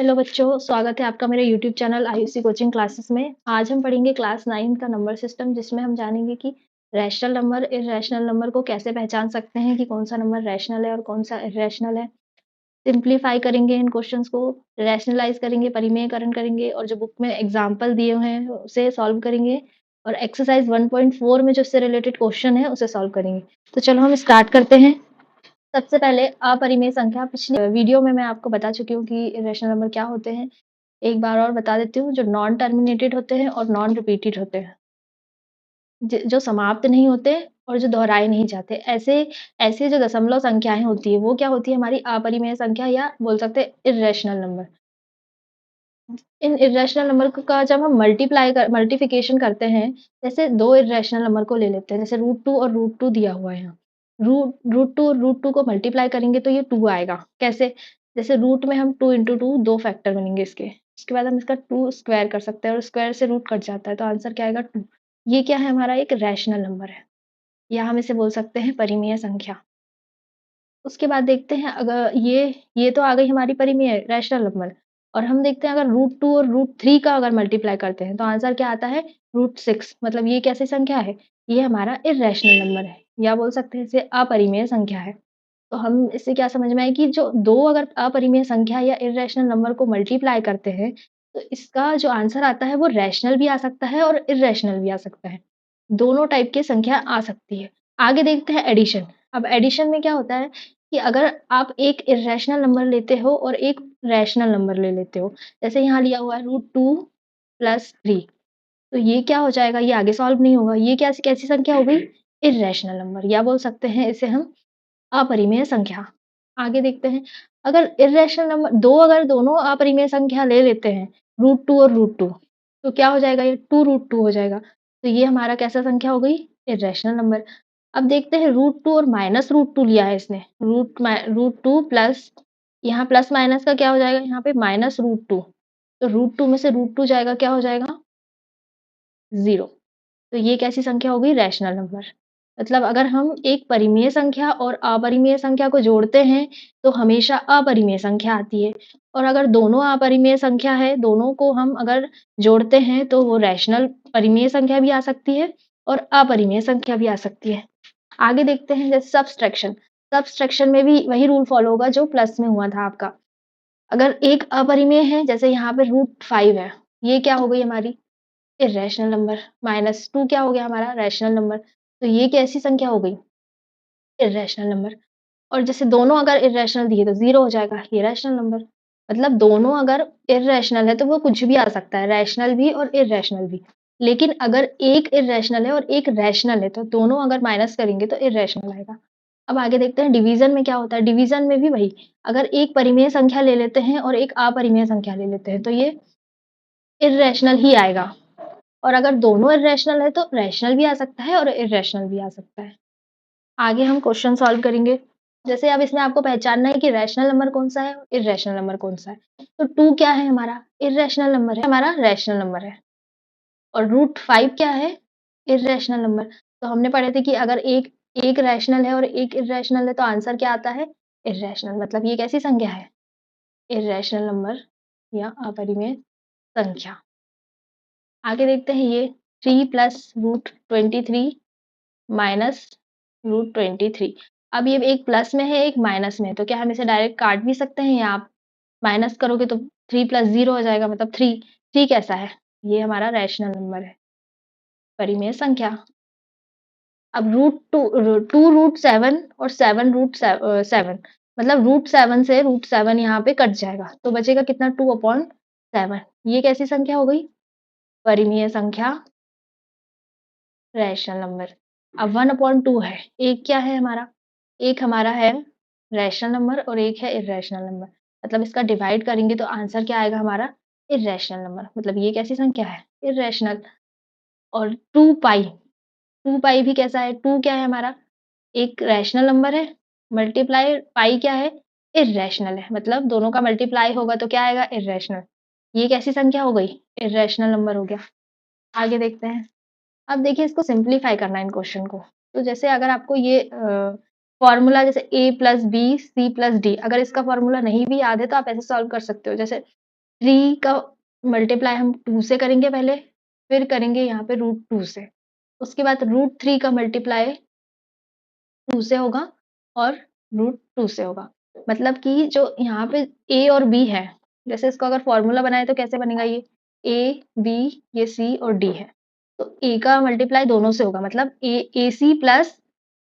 Hello बच्चों, स्वागत है आपका मेरे YouTube channel Ayushi coaching classes में। आज हम पढ़ेंगे क्लास 9 का नंबर सिस्टम, जिसमें हम जानेंगे कि रैशनल नंबर, इर्रेशनल नंबर को कैसे पहचान सकते हैं कि कौन सा नंबर रैशनल है और कौन सा इर्रेशनल है। सिंप्लीफाई करेंगे इन क्वेश्चंस को, रैशनलाइज करेंगे, परिमेयकरण करेंगे और जो बुक में एग्जाम्पल दिए हुए हैं उसे सॉल्व करेंगे और एक्सरसाइज 1.4 में जो इससे रिलेटेड क्वेश्चन है उसे सॉल्व करेंगे। तो चलो हम स्टार्ट करते हैं। सबसे पहले अपरिमेय संख्या। पिछले वीडियो में मैं आपको बता चुकी हूँ कि इर्रेशनल नंबर क्या होते हैं। एक बार और बता देती हूँ, जो नॉन टर्मिनेटेड होते हैं और नॉन रिपीटेड होते हैं, जो समाप्त नहीं होते और जो दोहराए नहीं जाते। ऐसे ऐसे जो दशमलव संख्याएं होती है वो क्या होती है, हमारी अपरिमेय संख्या या बोल सकते हैं इर्रेशनल नंबर। इन इर्रेशनल नंबर का जब हम मल्टीप्लिकेशन करते हैं, जैसे दो इर्रेशनल नंबर को ले लेते हैं, जैसे √2 और √2 दिया हुआ है यहाँ। √2 और √2 को मल्टीप्लाई करेंगे तो ये 2 आएगा। कैसे? जैसे रूट में हम 2 इंटू 2 दो फैक्टर बनेंगे इसके। उसके बाद हम इसका 2 स्क्वायर कर सकते हैं और स्क्वायर से रूट कट जाता है तो आंसर क्या आएगा? 2। ये क्या है? हमारा एक रैशनल नंबर है, या हम इसे बोल सकते हैं परिमेय संख्या। उसके बाद देखते हैं, अगर ये तो आ गई हमारी परिमेय रैशनल नंबर। और हम देखते हैं, अगर √2 और √3 का अगर मल्टीप्लाई करते हैं तो आंसर क्या आता है? √6। मतलब ये कैसी संख्या है? ये हमारा इर्रेशनल नंबर है, या बोल सकते हैं इसे अपरिमेय संख्या है। तो हम इससे क्या समझ में आए कि जो दो अगर अपरिमेय संख्या या इर्रेशनल नंबर को मल्टीप्लाई करते हैं तो इसका जो आंसर आता है वो रैशनल भी आ सकता है और इर्रेशनल भी आ सकता है। दोनों टाइप की संख्या आ सकती है। आगे देखते हैं एडिशन। अब एडिशन में क्या होता है कि अगर आप एक इर्रेशनल नंबर लेते हो और एक रैशनल नंबर ले लेते हो, जैसे यहाँ लिया हुआ है √2 प्लस 3, तो ये क्या हो जाएगा? ये आगे सॉल्व नहीं होगा। ये क्या कैसी संख्या हो गई? इर्रेशनल नंबर, या बोल सकते हैं इसे हम अपरिमेय संख्या। आगे देखते हैं, अगर इर्रेशनल नंबर दो अगर दोनों अपरिमेय संख्या ले लेते हैं, √2 और √2, तो क्या हो जाएगा? ये 2√2 हो जाएगा। तो ये हमारा कैसा संख्या हो गई? Irrational number. अब देखते हैं, √2 और माइनस √2 लिया है इसने। √2 प्लस, यहाँ प्लस माइनस का क्या हो जाएगा? यहाँ पे माइनस √2। तो √2 में से √2 जाएगा, क्या हो जाएगा? 0। तो ये कैसी संख्या हो गई? Rational number. मतलब अगर हम एक परिमेय संख्या और अपरिमेय संख्या को जोड़ते हैं तो हमेशा अपरिमेय संख्या आती है, और अगर दोनों अपरिमेय संख्या है, दोनों को हम अगर जोड़ते हैं तो वो रैशनल परिमेय संख्या भी आ सकती है और अपरिमेय संख्या भी आ सकती है। आगे देखते हैं, जैसे सब्सट्रैक्शन। सब्सट्रैक्शन में भी वही रूल फॉलो होगा जो प्लस में हुआ था आपका। अगर एक अपरिमेय है, जैसे यहाँ पे √5 है, ये क्या हो गई हमारी? Irrational number. -2 क्या हो गया हमारा? Rational number. तो ये कैसी संख्या हो गई? Irrational number. और जैसे दोनों अगर इर्रेशनल दिए तो 0 हो जाएगा, ये रैशनल नंबर। मतलब दोनों अगर इर्रेशनल है तो वो कुछ भी आ सकता है, रैशनल भी और इर्रेशनल भी। लेकिन अगर एक इर्रेशनल है और एक रैशनल है तो दोनों अगर माइनस करेंगे तो इर्रेशनल आएगा। अब आगे देखते हैं डिवीजन में क्या होता है। डिवीजन में भी वही, अगर एक परिमेय संख्या ले लेते हैं और एक अपरिमेय संख्या ले लेते हैं तो ये इर्रेशनल ही आएगा। और अगर दोनों इर्रेशनल है तो रैशनल भी आ सकता है और इर्रेशनल भी आ सकता है। आगे हम क्वेश्चन सॉल्व करेंगे। जैसे अब इसमें आपको पहचानना है कि रैशनल नंबर कौन सा है और इर्रेशनल नंबर कौन सा है। तो 2 क्या है? हमारा इर्रेशनल नंबर है, हमारा रैशनल नंबर है। और √5 क्या है? Irrational number. तो हमने पढ़े थे कि अगर एक एक रैशनल है और एक इर्रेशनल है तो आंसर क्या आता है? इर्रेशनल। मतलब ये कैसी संख्या है? इर्रेशनल नंबर या अपरिमेय संख्या। आगे देखते हैं, ये 3 प्लस √23 माइनस √23। अब ये एक प्लस में है एक माइनस में है, तो क्या हम इसे डायरेक्ट काट भी सकते हैं, या आप माइनस करोगे तो 3 प्लस 0 हो जाएगा, मतलब 3। 3 कैसा है? ये हमारा रैशनल नंबर है, परिमेय संख्या। अब √2 √7 और 7 मतलब √7 से √7 यहाँ पे कट जाएगा तो बचेगा कितना? 2/7। ये कैसी संख्या हो गई? परिमेय संख्या, रैशनल नंबर। अब 1/2 है। एक क्या है हमारा? एक हमारा है रैशनल नंबर और एक है इर्रेशनल नंबर। मतलब इसका डिवाइड करेंगे तो आंसर क्या आएगा हमारा? Irrational number. मतलब ये कैसी संख्या है? इर्रेशनल। और 2 पाई भी कैसा है? 2 क्या है हमारा? एक रैशनल नंबर है, मल्टीप्लाई पाई क्या है? इर्रेशनल है। मतलब दोनों का मल्टीप्लाई होगा तो क्या आएगा? इर्रेशनल। ये कैसी संख्या हो गई? इर्रेशनल नंबर हो गया। आगे देखते हैं। अब देखिए, इसको सिंप्लीफाई करना है इन क्वेश्चन को। तो जैसे अगर आपको ये फॉर्मूला, जैसे a plus B C plus D, अगर इसका फॉर्मूला नहीं भी याद है तो आप ऐसे सॉल्व कर सकते हो। जैसे 3 का मल्टीप्लाई हम 2 से करेंगे पहले, फिर करेंगे यहाँ पे √2 से। उसके बाद √3 का मल्टीप्लाई 2 से होगा और √2 से होगा। मतलब कि जो यहाँ पे ए और बी है, जैसे इसको अगर फॉर्मूला बनाए तो कैसे बनेगा ये? ए, बी, ये सी और डी है। तो ए का मल्टीप्लाई दोनों से होगा, मतलब ए सी प्लस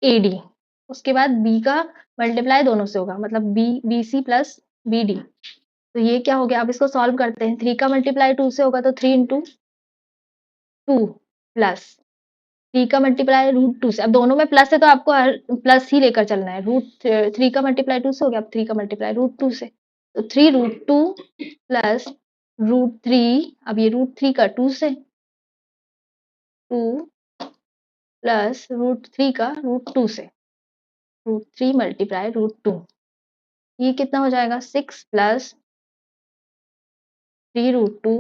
ए डी। उसके बाद बी का मल्टीप्लाई दोनों से होगा, मतलब B C plus B D. तो ये क्या हो गया? अब इसको सॉल्व करते हैं। 3 का मल्टीप्लाई 2 से होगा तो 3 इंटू 2 प्लस 3 का मल्टीप्लाई √2 से। अब दोनों में प्लस है तो आपको हर प्लस ही लेकर चलना है। √3 का मल्टीप्लाई 2 से हो गया, अब 3 का मल्टीप्लाई √2 से। तो 3 √2 प्लस √3, अब ये √3 का 2 से, 2 प्लस √3 का √2 से, √3 मल्टीप्लाई √2। ये कितना हो जाएगा? 6 प्लस 3 √2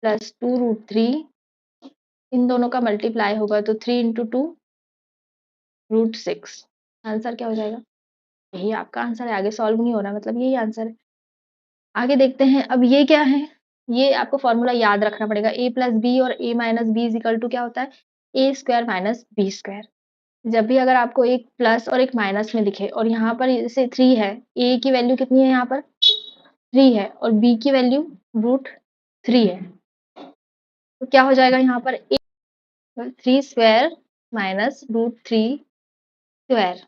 प्लस 2 √3, इन दोनों का मल्टीप्लाई होगा तो 3 इंटू 2 √6। आंसर क्या हो जाएगा? यही आपका आंसर है। आगे सॉल्व नहीं हो रहा, मतलब यही आंसर है। आगे देखते हैं। अब ये क्या है? ये आपको फॉर्मूला याद रखना पड़ेगा। ए प्लस बी और a minus B is equal to क्या होता है? A square minus B square. जब भी अगर आपको एक प्लस और एक माइनस में दिखे और यहाँ पर जैसे 3 है, ए की वैल्यू कितनी है यहाँ पर? 3 है और बी की वैल्यू √3 है। तो क्या हो जाएगा यहाँ पर? 3 स्क्वायर माइनस √3 स्क्वायर।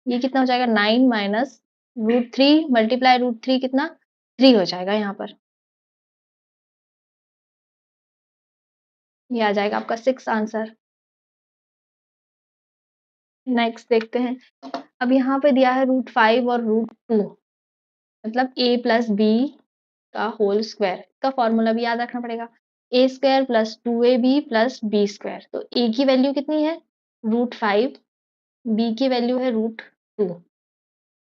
ये कितना हो जाएगा? 9 माइनस √3 मल्टीप्लाई √3 कितना? 3 हो जाएगा यहाँ पर। ये आ जाएगा आपका 6 आंसर। नेक्स्ट देखते हैं। अब यहाँ पे दिया है √5 और √2, मतलब a प्लस बी का होल स्क्वायर। इसका फॉर्मूला भी याद रखना पड़ेगा। A square plus 2ab plus b square. तो a की वैल्यू कितनी है? √5, b की वैल्यू है √2।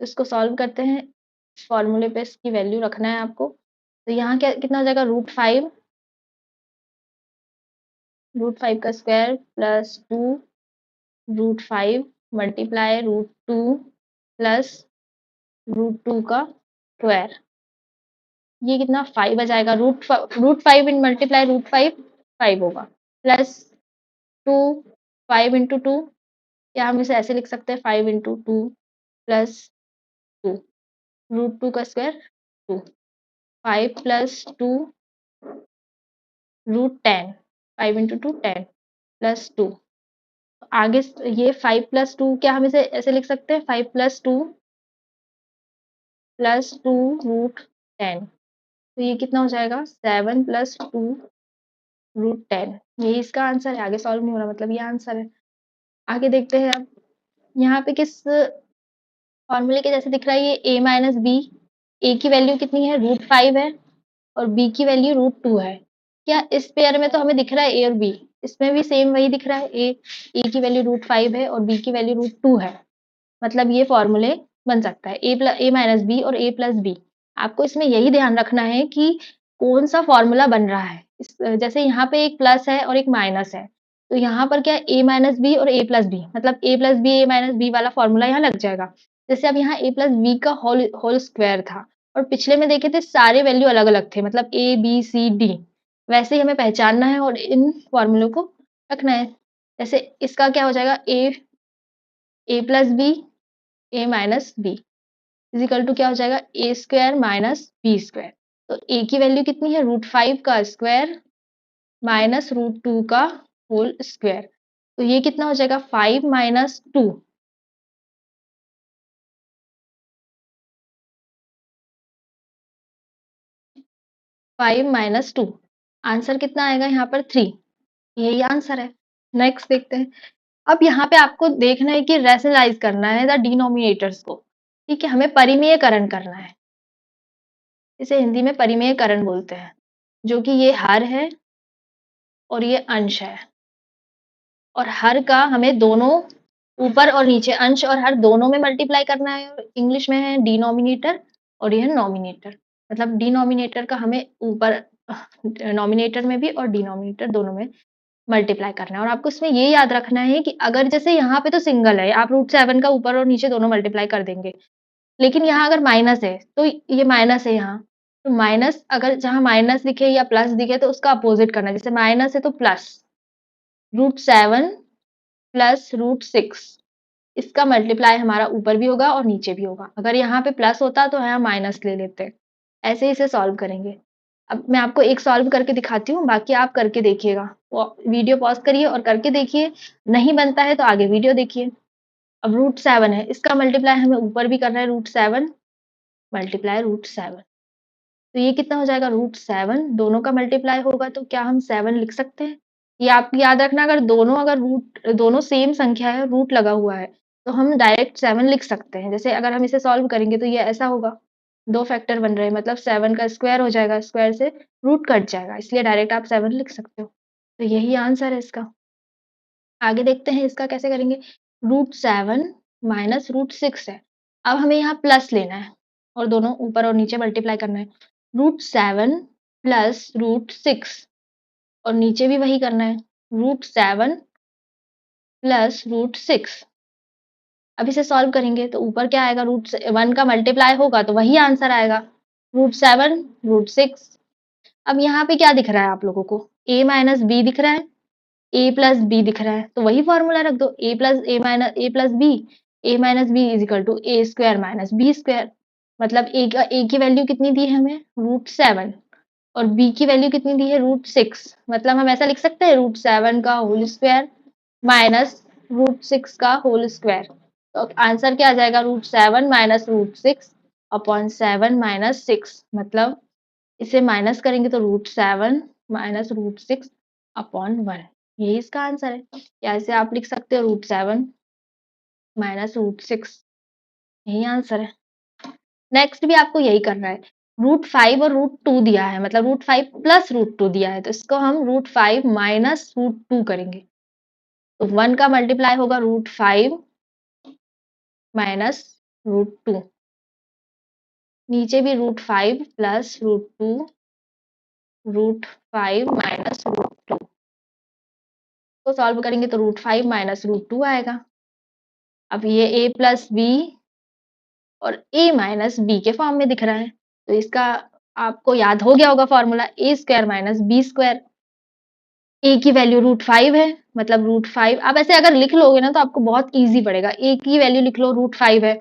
इसको सॉल्व करते हैं। फॉर्मूले पे इसकी वैल्यू रखना है आपको। तो यहाँ क्या कितना हो जाएगा? √5 का स्क्वायर प्लस 2 √5 मल्टीप्लाई √2 प्लस √2 का स्क्वायर। ये कितना? 5 आ जाएगा। √5 इन मल्टीप्लाई √5 5 होगा, प्लस 2 5 इंटू 2, या हम इसे ऐसे लिख सकते हैं 5 इंटू 2 प्लस 2, √2 का स्क्वायर 2, 5 प्लस 2 √10, 5 इंटू 2 10 प्लस 2। आगे ये 5 प्लस 2, क्या हम इसे ऐसे लिख सकते हैं 5 प्लस 2 प्लस 2 √10। तो ये कितना हो जाएगा? 7 प्लस 2 √10। यही इसका आंसर है। आगे सॉल्व नहीं हो रहा, मतलब ये आंसर है। आगे देखते हैं। अब यहाँ पे किस फॉर्मूले के जैसे दिख रहा है? ये a माइनस बी। ए की वैल्यू कितनी है? √5 है और बी की वैल्यू √2 है। क्या इस पेयर में तो हमें दिख रहा है ए और बी, इसमें भी सेम वही दिख रहा है। ए की वैल्यू √5 है और बी की वैल्यू √2 है। मतलब ये फॉर्मूले बन सकता है ए माइनस बी और ए प्लस बी। आपको इसमें यही ध्यान रखना है कि कौन सा फॉर्मूला बन रहा है। जैसे यहाँ पे एक प्लस है और एक माइनस है, तो यहाँ पर क्या ए माइनस बी और ए प्लस बी, मतलब ए प्लस बी ए माइनस बी वाला फॉर्मूला यहाँ लग जाएगा। जैसे अब यहाँ ए प्लस बी का होल होल स्क्वायर था और पिछले में देखे थे सारे वैल्यू अलग अलग थे, मतलब ए बी सी डी। वैसे ही हमें पहचानना है और इन फॉर्मूलों को रखना है। जैसे इसका क्या हो जाएगा? A plus B A minus B is equal to क्या हो जाएगा? A square minus B square. तो ए की वैल्यू कितनी है? √5 का स्क्वायर माइनस √2 का होल स्क्वायर। तो ये कितना हो जाएगा? 5 माइनस 2, 5 माइनस 2। आंसर कितना आएगा यहाँ पर? 3। यही आंसर है। नेक्स्ट देखते हैं। अब यहाँ पे आपको देखना है कि रैशनलाइज करना है द डिनोमिनेटर्स को। ठीक है, हमें परिमेयकरण करना है। इसे हिंदी में परिमेयकरण बोलते हैं, जो कि ये हर है और ये अंश है। और हर का हमें दोनों ऊपर और नीचे, अंश और हर दोनों में मल्टीप्लाई करना है। इंग्लिश में है डिनोमिनेटर और यह नॉमिनेटर। मतलब डिनोमिनेटर का हमें ऊपर नॉमिनेटर में भी और डिनोमिनेटर दोनों में मल्टीप्लाई करना है। और आपको इसमें ये याद रखना है कि अगर जैसे यहाँ पे तो सिंगल है, आप √7 का ऊपर और नीचे दोनों मल्टीप्लाई कर देंगे। लेकिन यहाँ अगर माइनस है तो ये माइनस है यहाँ, तो माइनस अगर जहाँ माइनस दिखे या प्लस दिखे तो उसका अपोजिट करना है। जैसे माइनस है तो प्लस √7 प्लस √6, इसका मल्टीप्लाई हमारा ऊपर भी होगा और नीचे भी होगा। अगर यहाँ पे प्लस होता तो यहाँ माइनस ले लेते। ऐसे ही इसे सॉल्व करेंगे। अब मैं आपको एक सॉल्व करके दिखाती हूँ, बाकी आप करके देखिएगा। वीडियो पॉज करिए और करके देखिए, नहीं बनता है तो आगे वीडियो देखिए। अब √7 है, इसका मल्टीप्लाई हमें ऊपर भी करना है, √7 मल्टीप्लाई √7, तो ये कितना हो जाएगा √7, दोनों का मल्टीप्लाई होगा तो क्या हम 7 लिख सकते हैं? ये आप याद रखना, अगर दोनों सेम संख्या है, रूट लगा हुआ है, तो हम डायरेक्ट 7 लिख सकते हैं। जैसे अगर हम इसे सॉल्व करेंगे तो ये ऐसा होगा, 2 फैक्टर बन रहे हैं, मतलब 7 का स्क्वायर हो जाएगा, स्क्वायर से रूट कट जाएगा, इसलिए डायरेक्ट आप 7 लिख सकते हो। तो यही आंसर है इसका। आगे देखते हैं इसका कैसे करेंगे। √7 माइनस √6 है। अब हमें यहाँ प्लस लेना है और दोनों ऊपर और नीचे मल्टीप्लाई करना है। √7 प्लस √6 और नीचे भी वही करना है, √7 प्लस √6। अब इसे सॉल्व करेंगे तो ऊपर क्या आएगा, √1 का मल्टीप्लाई होगा तो वही आंसर आएगा, √7 √6। अब यहाँ पे क्या दिख रहा है आप लोगों को, a माइनस बी दिख रहा है, a प्लस बी दिख रहा है, तो वही फॉर्मूला रख दो, a plus B, a minus B is equal to A square minus B square. मतलब a की वैल्यू कितनी दी है हमें, √7, और b की वैल्यू कितनी दी है, √6। मतलब हम ऐसा लिख सकते हैं, √7 का होल स्क्वायर माइनस √6 का होल स्क्वायर। तो आंसर क्या आ जाएगा, √7 माइनस √6 अपॉन 7 माइनस 6। मतलब इसे माइनस करेंगे तो √7 माइनस √6 अपॉन 1, यही इसका आंसर है। या इसे आप लिख सकते हो √7 माइनस √6, यही आंसर है। नेक्स्ट भी आपको यही करना है। √5 और √2 दिया है, मतलब √5 प्लस √2 दिया है, तो इसको हम √5 माइनस √2 करेंगे। तो 1 का मल्टीप्लाई होगा √5 माइनस √2, नीचे भी √5 प्लस √2, √5 माइनस √2 को सॉल्व करेंगे तो √5 माइनस √2 आएगा। अब ये a प्लस बी और a माइनस बी के फॉर्म में दिख रहा है, तो इसका आपको याद हो गया होगा formula, a square minus B square. a की वैल्यू √5 है, मतलब √5, आप ऐसे अगर लिख लोगे ना तो आपको बहुत ईजी पड़ेगा। a की वैल्यू लिख लो √5 है,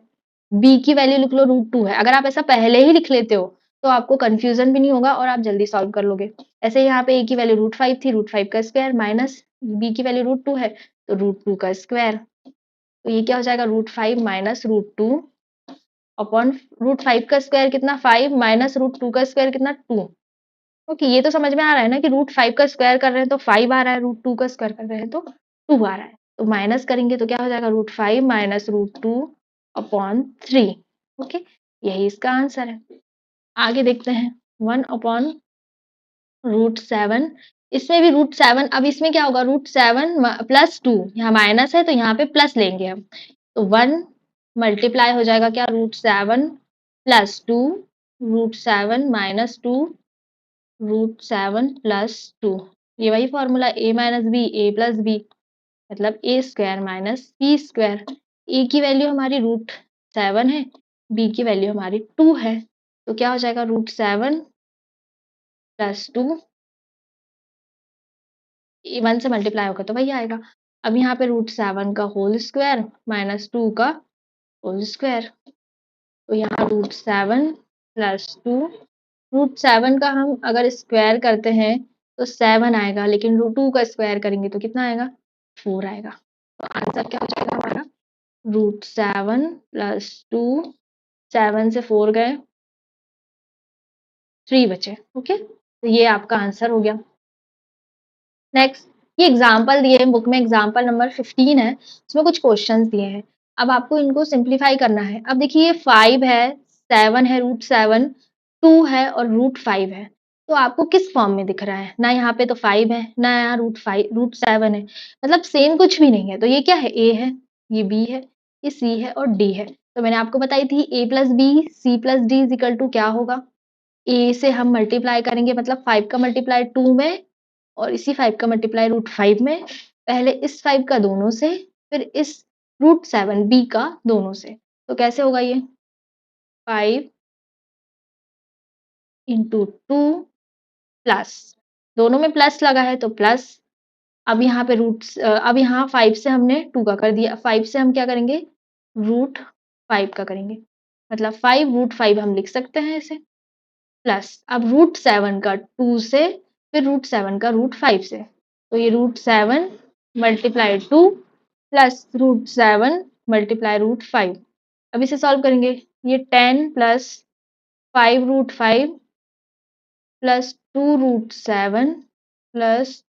b की वैल्यू लिख लो √2 है। अगर आप ऐसा पहले ही लिख लेते हो तो आपको कंफ्यूजन भी नहीं होगा और आप जल्दी सॉल्व कर लोगे। ऐसे यहाँ पे a की वैल्यू √5 थी, √5 का स्क्वायर माइनस b की वैल्यू √2 है तो √2 का स्क्वायर। तो ये क्या हो जाएगा, √5 माइनस √2 अपॉन √5 का स्क्वायर कितना 5 माइनस √2 का स्क्वायर कितना 2। ओके, ये तो समझ में आ रहा है ना कि √5 का स्क्वायर कर रहे हैं तो 5 आ रहा है, √2 का स्क्वायर कर रहे हैं तो 2 आ रहा है। तो माइनस करेंगे तो क्या हो जाएगा, √5 माइनस √2 अपॉन 3। ओके, यही इसका आंसर है। आगे देखते हैं, 1 अपॉन √7, इसमें भी √7, अब इसमें क्या होगा, √7 प्लस 2, यहाँ माइनस है तो यहाँ पे प्लस लेंगे हम, तो 1 मल्टीप्लाई हो जाएगा क्या, √7 प्लस 2, √7 माइनस 2, √7 प्लस 2, ये वही formula, a minus B, a plus B, मतलब a square minus b square. a की वैल्यू हमारी √7 है, b की वैल्यू हमारी 2 है, तो क्या हो जाएगा, √7 प्लस 2, 1 से मल्टीप्लाई होगा तो वही आएगा। अब यहाँ पे √7 का होल स्क्वायर माइनस 2 का होल स्क्वायर, तो यहाँ √7 प्लस 2, √7 का हम अगर स्क्वायर करते हैं तो 7 आएगा, लेकिन √2 का स्क्वायर करेंगे तो कितना आएगा, 4 आएगा। तो आंसर क्या हो जाएगा हमारा, √7 प्लस 2, 7 से 4 गए, 3 बचे। ओके, तो ये आपका आंसर हो गया। नेक्स्ट, ये एग्जाम्पल दिए हैं बुक में, एग्जाम्पल नंबर 15 है, उसमें कुछ क्वेश्चंस दिए हैं। अब आपको इनको सिंप्लीफाई करना है। अब देखिए ये 5 है, 7 है, √7, 2 है और √5 है, तो आपको किस फॉर्म में दिख रहा है, ना यहाँ पे तो 5 है ना यहाँ √7 है, मतलब सेम कुछ भी नहीं है। तो ये क्या है, a है, ये b है, ये c है और d है। तो मैंने आपको बताई थी a plus B C plus D is equal to क्या होगा, a से हम मल्टीप्लाई करेंगे, मतलब 5 का मल्टीप्लाई 2 में और इसी 5 का मल्टीप्लाई √5 में, पहले इस 5 का दोनों से, फिर इस √7 b का दोनों से। तो कैसे होगा ये, 5 इंटू 2 प्लस, दोनों में प्लस लगा है तो प्लस। अब यहाँ पे अब यहाँ 5 से हमने 2 का कर दिया, 5 से हम क्या करेंगे, रूट 5 का करेंगे, मतलब 5 रूट 5 हम लिख सकते हैं इसे, प्लस अब रूट 7 का 2 से, फिर रूट 7 का रूट 5 से, तो ये root 7 multiply 2 plus root 7 multiply root 5। अब इसे सॉल्व करेंगे, ये 10 plus 5 root 5 plus 2 root 7 plus,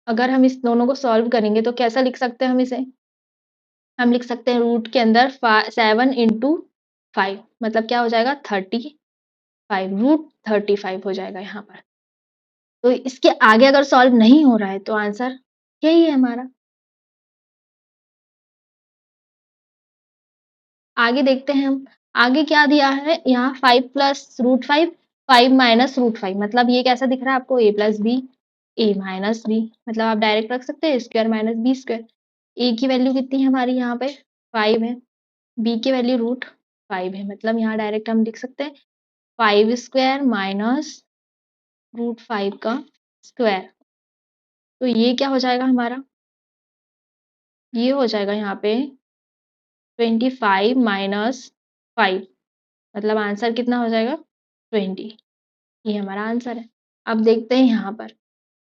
अगर हम इस दोनों को सॉल्व करेंगे तो कैसा लिख सकते हैं हम इसे, हम लिख सकते हैं रूट के अंदर 7 इंटू 5, मतलब क्या हो जाएगा 35, रूट 35 हो जाएगा यहाँ पर। तो इसके आगे अगर सॉल्व नहीं हो रहा है तो आंसर यही है हमारा। आगे देखते हैं हम, आगे क्या दिया है यहाँ 5 प्लस रूट 5, 5 माइनस रूट 5, मतलब ये कैसा दिख रहा है आपको, a plus B, A minus B, मतलब आप डायरेक्ट रख सकते हैं square minus B square. A की वैल्यू कितनी है हमारी यहाँ पे 5 है, बी की वैल्यू रूट 5 है, मतलब यहाँ डायरेक्ट हम लिख सकते हैं 5 स्क्वायर माइनस रूट 5 का स्क्वायर। तो ये क्या हो जाएगा हमारा, ये हो जाएगा यहाँ पे 25 माइनस 5, मतलब आंसर कितना हो जाएगा 20, ये हमारा आंसर है। अब देखते हैं यहाँ पर,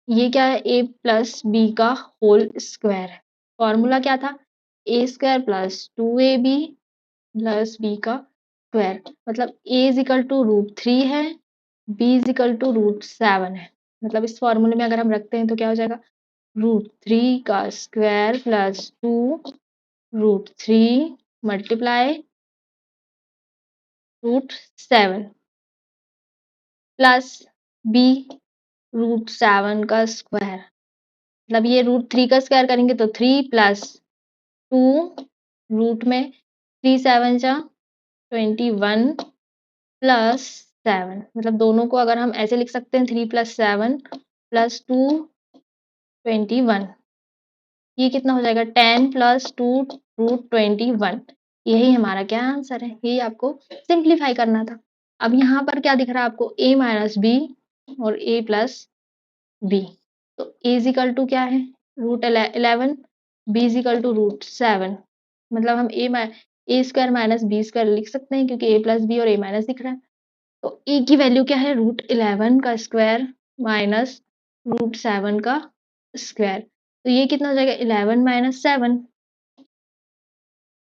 ये क्या है, a प्लस बी का होल स्क्वायर है, फॉर्मूला क्या था, a square plus 2ab plus b का स्क्वायर, मतलब a is equal to root 3 है, b is equal to root 7 है, मतलब इस फॉर्मूले में अगर हम रखते हैं तो क्या हो जाएगा, रूट 3 का square plus 2 root 3 multiply root 7 plus b root 7 का स्क्वायर, मतलब ये रूट 3 का स्क्वायर करेंगे तो 3 प्लस 2 रूट में 3 7 जा 21 प्लस 7, मतलब दोनों को अगर हम ऐसे लिख सकते हैं 3 प्लस 7 प्लस 2 21, ये कितना हो जाएगा 10 प्लस 2 रूट 21, यही हमारा क्या आंसर है, यही आपको सिंप्लीफाई करना था। अब यहाँ पर क्या दिख रहा है आपको, a माइनस बी और a प्लस बी, तो a इज इक्वल टू क्या है root 11, b is equal to root 7, मतलब हम A square minus B square लिख सकते हैं क्योंकि a प्लस बी और a माइनस दिख रहा है। तो a की वैल्यू क्या है, रूट 11 का स्क्वायर माइनस रूट 7 का स्क्वायर, तो ये कितना हो जाएगा 11 माइनस 7,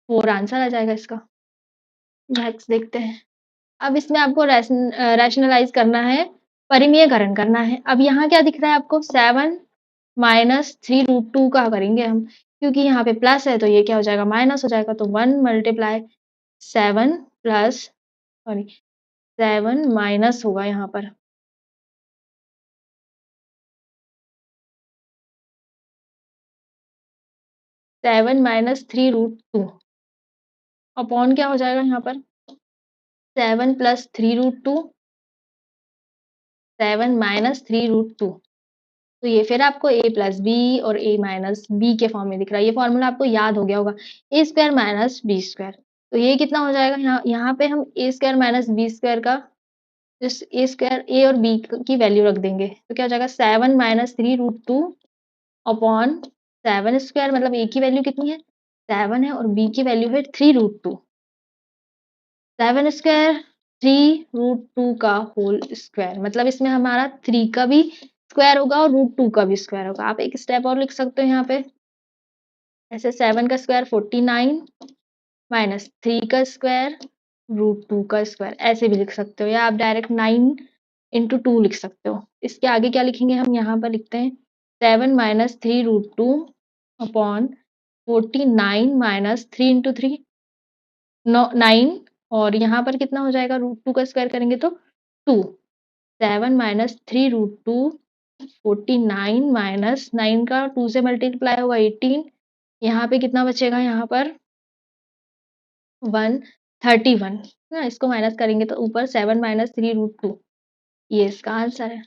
4 आंसर आ जाएगा इसका। नेक्स्ट देखते हैं, अब इसमें आपको रैशनलाइज करना है, परिमेयकरण करना है। अब यहाँ क्या दिख रहा है आपको, 7 माइनस 3 रूट 2 का करेंगे हम, क्योंकि यहाँ पे प्लस है तो ये क्या हो जाएगा माइनस हो जाएगा, तो 1 मल्टीप्लाई 7 प्लस, सॉरी 7 माइनस होगा यहाँ पर 7 माइनस 3 रूट 2 अपॉन क्या हो जाएगा यहाँ पर 7 प्लस 3 रूट 2, 7 माइनस 3 रूट 2, तो ये फिर आपको a प्लस बी और a माइनस बी के फॉर्म में दिख रहा है, ये फॉर्मूला आपको याद हो गया होगा, ए स्क्वायर माइनस बी स्क्वायर, तो ये कितना हो जाएगा, यहाँ पे हम A square minus B square का ए स्क्वायर ए और बी की वैल्यू रख देंगे, तो क्या हो जाएगा 7 माइनस 3 रूट 2 अपॉन 7 स्क्वायर, मतलब ए की वैल्यू कितनी है 7 है और बी की वैल्यू है 3 रूट 2, 7 स्क्वायर 3 रूट 2 का होल स्क्वायर, मतलब इसमें हमारा 3 का भी स्क्वायर होगा और रूट 2 का भी स्क्वायर होगा। आप एक स्टेप और लिख सकते हो यहाँ पे, ऐसे 7 का स्क्वायर 49 माइनस 3 का स्क्वायर रूट 2 का स्क्वायर, ऐसे भी लिख सकते हो, या आप डायरेक्ट 9 इंटू 2 लिख सकते हो। इसके आगे क्या लिखेंगे हम, यहाँ पर लिखते हैं 7 minus 3 root 2 upon 49 minus 3 into 3 9, और यहाँ पर कितना हो जाएगा, रूट 2 का स्क्वायर करेंगे तो 2, 7 माइनस 3 रूट 2 49 माइनस 9 का 2 से मल्टीप्लाई होगा 18, यहाँ पे कितना बचेगा, यहाँ पर 131 ना, इसको माइनस करेंगे तो ऊपर 7 माइनस 3 रूट 2, ये इसका आंसर है।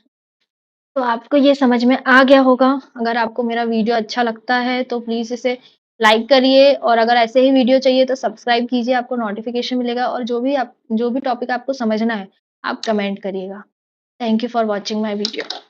तो आपको ये समझ में आ गया होगा, अगर आपको मेरा वीडियो अच्छा लगता है तो प्लीज़ इसे लाइक करिए और अगर ऐसे ही वीडियो चाहिए तो सब्सक्राइब कीजिए, आपको नोटिफ़िकेशन मिलेगा और जो भी टॉपिक आपको समझना है, आप कमेंट करिएगा। Thank you for watching my video.